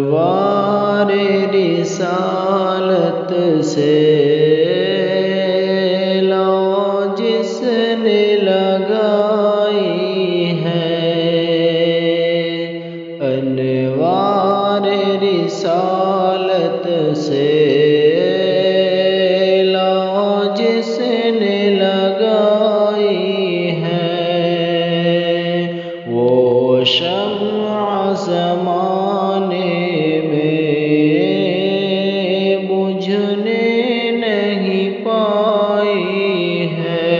انوار رسالت سے لو جس نے لگائی ہے، انوار رسالت سے لو جس نے لگائی ہے، وہ شمع زمانے میں بجھنے نہیں پائی ہے۔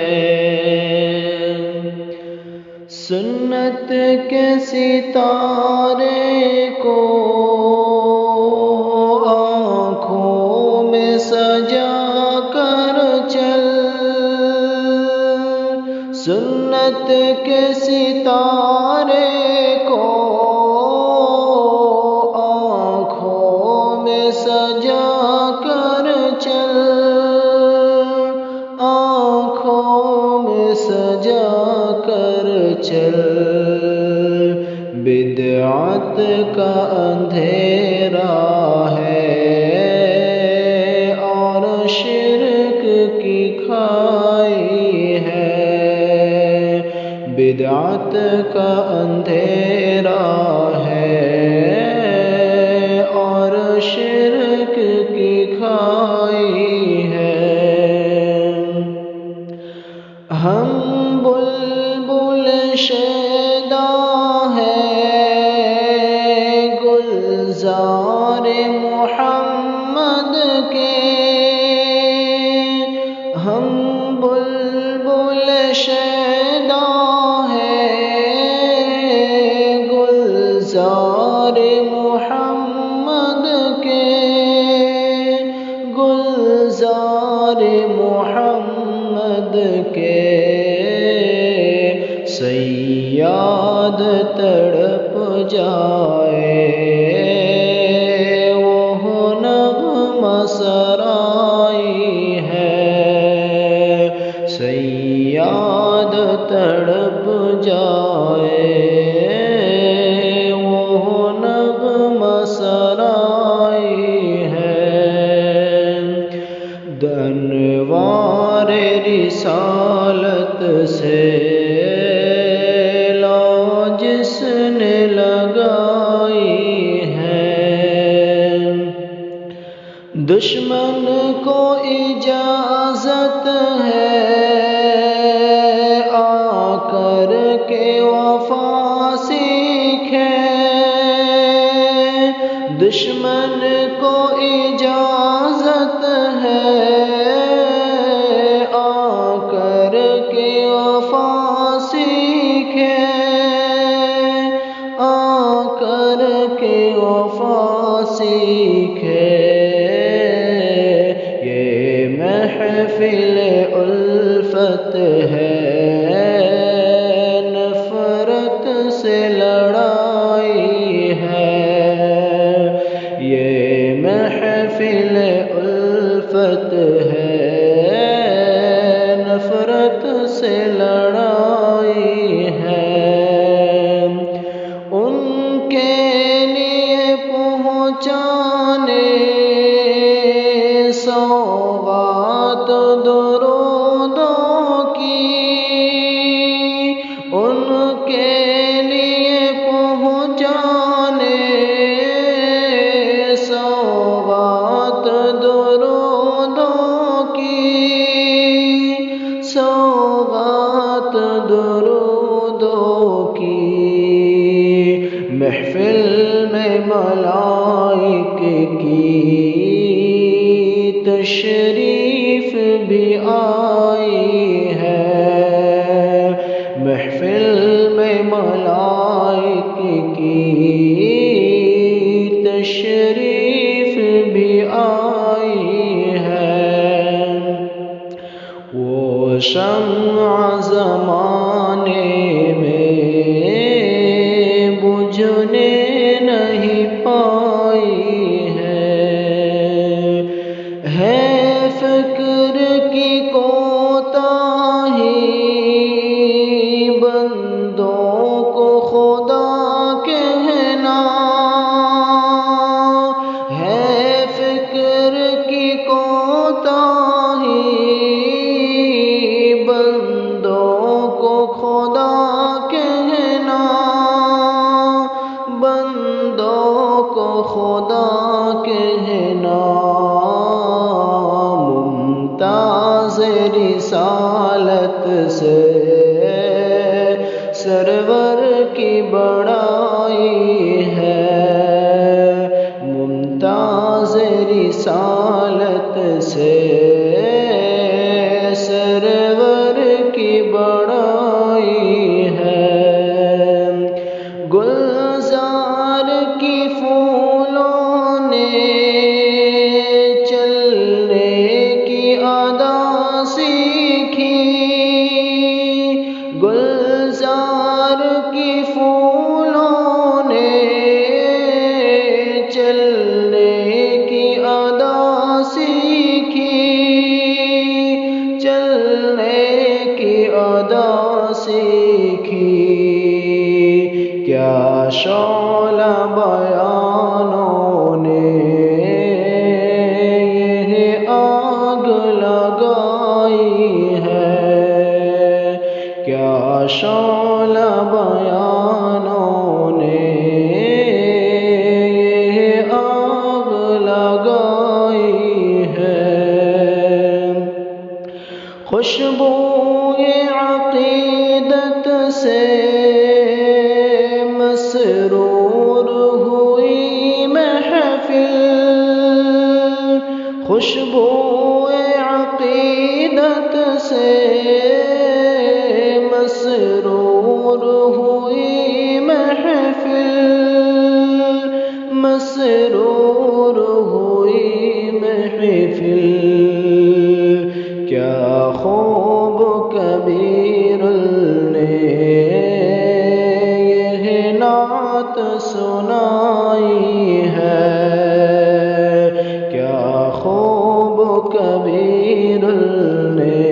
سنت کے ستارے کو آنکھوں میں سجا کر چل، سنت کے ستارے کو آنکھوں میں سجا کر چل، آنکھوں میں سجا کر چل، بدعت کا اندھیرا ہے اور شرک کی کھائی ہے، بدعت کا اندھیرا ہے اور شرک کی کھائی ہے۔ ہم بلبل شیدا ہیں گلزار محمد کے، ہم بلبل شیدا ہیں گلزار محمد کے، گلزار محمد کے، صیاد تڑپ جائے وہ نغمہ سرائی ہے، صیاد تڑپ جائے وہ نغمہ سرائی ہے۔ انوار رسالت سے لو جس نے لگائی ہے، دشمن کو اجازت ہے آ کر کے وفا سیکھے، دشمن کو اجازت ہے آ کر کے وفا سیکھے، آ کر کے وفا سیکھے، یہ محفل الفت ہے نفرت سے لڑائی ہے، یہ محفل الفت ہے نفرت سے لڑائی ہے، ان کے لیے پہنچانے سوغات درودوں کی، ان کے لیے پہنچانے سوغات درودوں کی، سوغات درودوں کی، محفل میں ملائک کی تشریف بھی آئی ہے، محفل میں ملائک کی تشریف بھی آئی ہے، وہ شمع زمانے میں بجھنے نہیں پائی ہے فکر کی کوتاہی بندوں کو خدا کہنا، مردوں کو خدا کہنا ممتاز رسالت سے سرور کی بڑائی ہے، ممتاز رسالت سے سرور کی بڑائی ہے۔ گلزار کی پھولوں نے چلنے کی ادا سیکھی، گلزار کی پھولوں نے چلنے کی ادا سیکھی، چلنے کی ادا سیکھی۔ کیا شعلہ بیانوں نے یہ آگ لگائی ہے، کیا شعلہ بیانوں نے یہ آگ لگائی ہے۔ خوشبوئے عقیدت سے مسرور ہوئی محفل، خوشبوئے عقیدت سے مسرور ہوئی محفل، مسرور ہوئی محفل۔ کیا خوب کبیر نے یہ نعت سنائی ہے، کیا خوب کبیر نے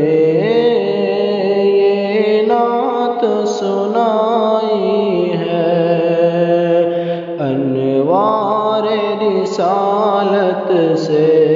یہ نعت سنائی ہے۔ انوار رسالت سے